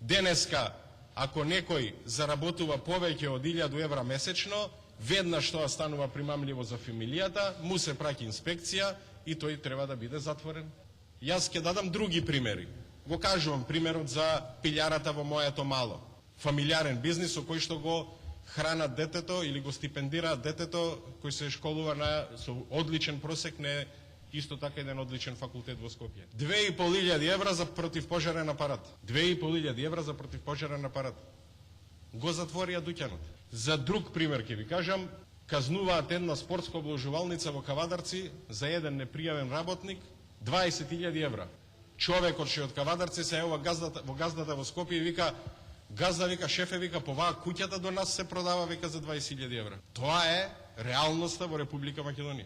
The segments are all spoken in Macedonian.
Денеска, ако некој заработува повеќе од 1000 евра месечно, веднаш тоа станува примамливо за фамилијата, му се праќа инспекција и тој треба да биде затворен. Јас ќе дадам други примери. Го кажувам примерот за пилјарата во моето мало. Фамилиарен бизнис со кој што го хранат детето или го стипендираат детето кој се школува со одличен просек, не исто така еден одличен факултет во Скопје. 2500 евра за противпожарен апарат. 2500 евра за противпожарен апарат. Го затворија дуќанот. За друг пример ќе ви кажам, казнуваат една спортска обложувалница во Кавадарци за еден непријавен работник 20.000 евра. Човекот што од Кавадарци се ева во газдата во Скопје и вика, газда, вика, шефе, вика, по оваа куќата до нас се продава, вика, за 20.000 евра. Тоа е реалноста во Република Македонија.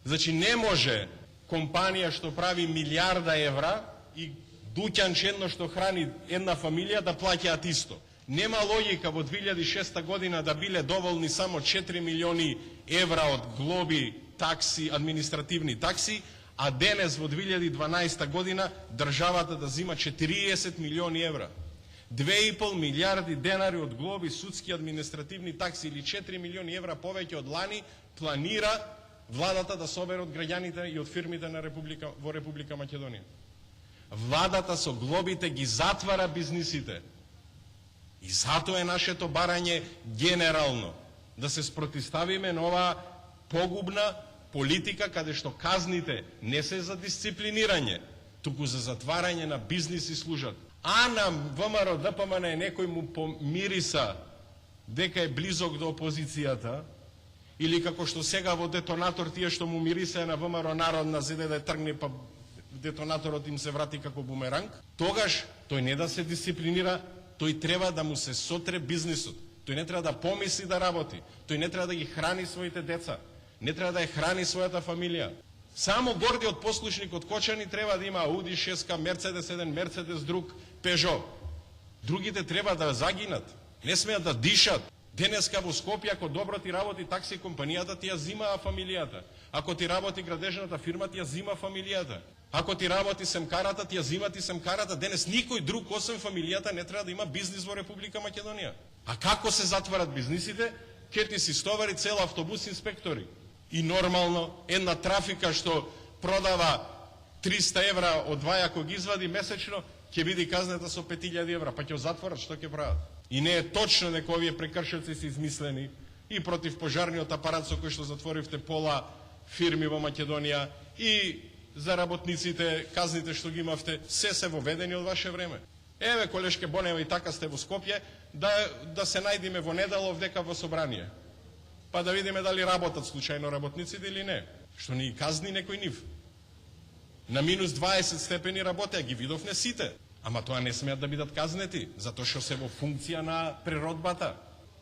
Значи не може компанија што прави милиарда евра и дуќанче едно што храни една фамилија да плаќаат исто. Нема логика во 2006 година да биле доволни само 4 милиони евра од глоби, такси, административни такси, а денес во 2012 година државата да зима 40 милиони евра. 2,5 милиарди денари од глоби, судски, административни такси или 4 милиони евра повеќе од лани планира владата да собере од граѓаните и од фирмите на во Република Македонија. Владата со глобите ги затвара бизнисите. И затоа е нашето барање генерално да се спротивставиме на оваа погубна политика каде што казните не се за дисциплинирање, туку за затварање на бизниси служат. А на ВМРО ДПМН некој му помириса дека е близок до опозицијата, или како што сега во детонатор тие што му мирисе на ВМРО Народна зиде да тргне, па детонаторот им се врати како бумеранг, тогаш тој не да се дисциплинира, тој треба да му се сотре бизнисот. Тој не треба да помисли да работи. Тој не треба да ги храни своите деца. Не треба да ја храни својата фамилија. Само гордиот послушник од Кочани треба да има Ауди 6, Мерцедес 1, Мерцедес друг, Пежо. Другите треба да загинат. Не смеат да дишат. Денеска во Скопје, ако добро ти работи такси компанијата, ти ја зимаа фамилијата. Ако ти работи градежната фирма, ти ја зима фамилијата. Ако ти работи семкарата, ти ја зима ти семкарата. Денес никој друг освен фамилијата не треба да има бизнис во Република Македонија. А како се затварат бизнисите? Ке ти си стовари цел автобус инспектори. И нормално, една трафика што продава 300 евра од дваја кој ги извади месечно, ќе биде казнета со 5000 евра, па ќе затворат, што ќе прават? И не е точно дека овие прекршилци се измислени и против пожарниот апарат со кој што затворивте пола фирми во Македонија и за работниците, казните што ги имавте, се воведени од ваше време. Еве, колешке Бонева, и така сте во Скопје, да се најдиме во Неделов дека во собрание. Па да видиме дали работат случајно работниците или не. Што ни казни некој нив. На минус 20 степени работеа, ги видовне сите. Ама тоа не смеат да бидат казнети, затоа што се во функција на природбата.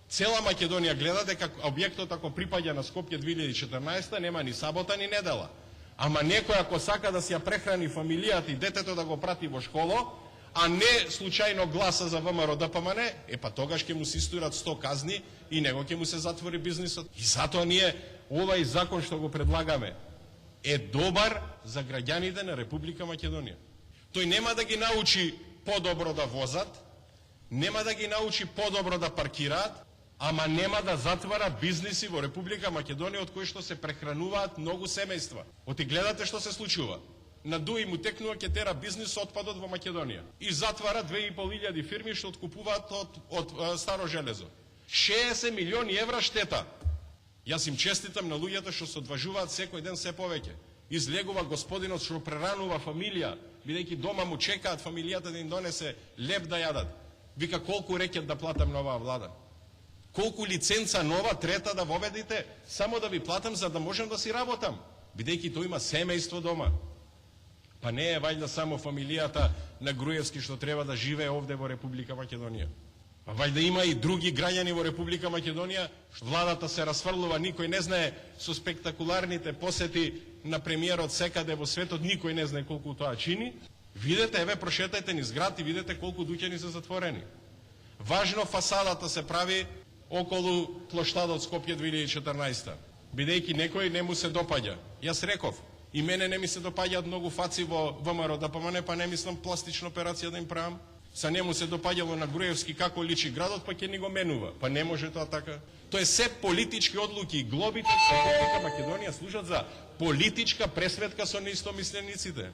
Цела Македонија гледа дека објектот ако припаѓа на Скопје 2014 нема ни сабота ни недела. Ама некој ако сака да си ја прехрани фамилијата и детето да го прати во школо, а не случајно гласа за ВМРО ДПМН, па тогаш ќе му се истурат 100 казни и него ќе му се затвори бизнисот. И затоа ние овај закон што го предлагаме е добар за граѓаните на Република Македонија. Тој нема да ги научи подобро да возат, нема да ги научи подобро да паркираат, ама нема да затвара бизниси во Република Македонија од кои што се прехрануваат многу семејства. Оти гледате што се случува. На Дуи му текнува ќе тера бизнис отпадот во Македонија и затвара 2500 фирми што откупуваат од старо железо. 60 милиони евра штета. Јас им честитам на луѓето што се одважуваат секој ден се повеќе. Излегува господинот што преранува фамилија, бидејќи дома му чекаат фамилијата да им донесе леп да јадат. Вика, колку рекет да платам на оваа влада? Колку лиценца нова, трета да воведите, само да ви платам за да можам да си работам, бидејќи тој има семејство дома. Па не е вајда само фамилијата на Груевски што треба да живее овде во Република Македонија. Па вајда има и други граѓани во Република Македонија, владата се расфрлува, никој не знае, со спектакуларните посети на премиерот секаде во светот, никој не знае колку тоа чини. Видете, еве, прошетајте низ град и видете колку дуќани се затворени. Важно фасадата се прави околу плоштадот Скопје 2014, бидејќи некој не му се допаѓа. Јас реков, и мене не ми се допаѓаат многу фаци во ВМРО ДПМН, па не мислам пластична операција да им правам. Са нему се допаѓало на Груевски како личи градот, па ќе ни го менува. Па не може тоа така. Тоа е се политички одлуки и глобите за Република Македонија служат за политичка пресветка со неистомислениците.